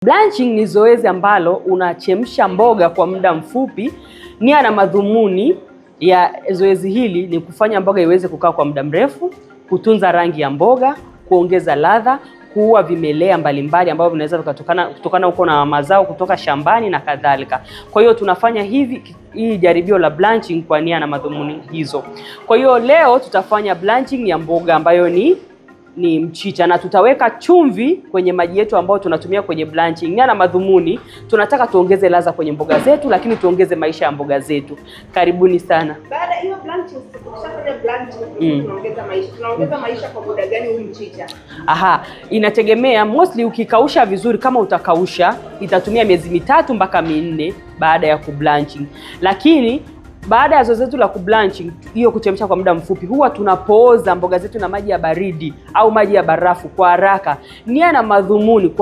Blanching ni zoezi ambalo unachemsha mboga kwa muda mfupi. Nia na madhumuni ya zoezi hili ni kufanya mboga iweze kukaa kwa muda mrefu, kutunza rangi ya mboga, kuongeza ladha, kuua vimelea mbalimbali ambavyo vinaweza kutokana huko na mazao kutoka shambani na kadhalika. Kwa hiyo tunafanya hii jaribio la blanching kwa nia na madhumuni hizo. Kwa hiyo leo tutafanya blanching ya mboga ambayo ni mchicha, na tutaweka chumvi kwenye maji yetu ambayo tunatumia kwenye blanching. Nia na madhumuni, tunataka tuongeze ladha kwenye mboga zetu, lakini tuongeze maisha ya mboga zetu. Karibuni sana. Baada hiyo blanching, tukishafanya blanching, tunaongeza maisha kwa muda gani huu mchicha? Inategemea. Mostly ukikausha vizuri, kama utakausha, itatumia miezi 3 mpaka 4 baada ya kublanching. Lakini baada ya zoezi letu la kublanching, hiyo kuchemsha kwa muda mfupi, huwa tunapooza mboga zetu na maji ya baridi au maji ya barafu kwa haraka. Nia na madhumuni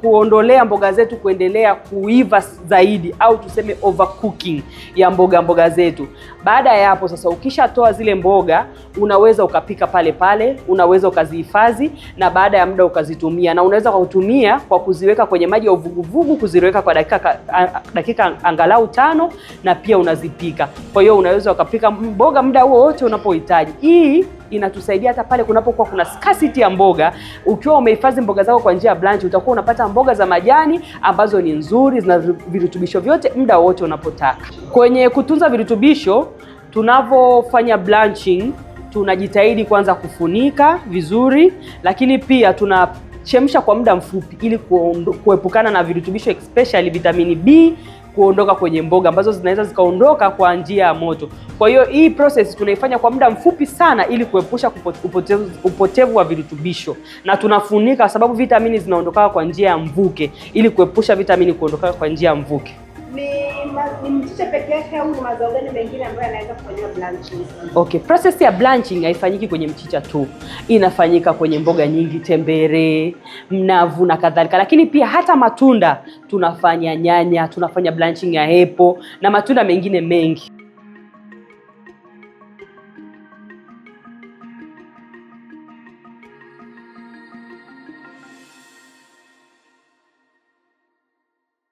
kuondolea mboga zetu kuendelea kuiva zaidi, au tuseme overcooking ya mboga zetu. Baada ya hapo sasa, ukishatoa zile mboga, unaweza ukapika pale pale, unaweza ukazihifadhi na baada ya muda ukazitumia, na unaweza kutumia kwa kuziweka kwenye maji ya uvuguvugu, kuziweka kwa dakika angalau 5, na pia unazipika. Kwa hiyo unaweza ukapika mboga muda huo wote unapohitaji. Hii inatusaidia hata pale kunapokuwa kuna scarcity ya mboga. Ukiwa umehifadhi mboga zako kwa njia ya blanch, utakuwa unapata mboga za majani ambazo ni nzuri, zina virutubisho vyote muda wote unapotaka. Kwenye kutunza virutubisho, tunavofanya blanching, tunajitahidi kwanza kufunika vizuri, lakini pia tunachemsha kwa muda mfupi ili kuepukana na virutubisho, especially vitamini B kuondoka kwenye mboga ambazo zinaweza zikaondoka kwa njia ya moto. Kwa hiyo hii process tunaifanya kwa muda mfupi sana ili kuepusha upotevu wa virutubisho, na tunafunika sababu vitamini zinaondoka kwa njia ya mvuke, ili kuepusha vitamini kuondoka kwa njia ya mvuke. Ni mchicha peke yake au mazao gani mengine ambayo yanaweza kufanywa blanching? Okay, process ya blanching haifanyiki kwenye mchicha tu. Inafanyika kwenye mboga nyingi, tembere, mnavu na kadhalika. Lakini pia hata matunda tunafanya, nyanya, tunafanya blanching ya apple na matunda mengine mengi.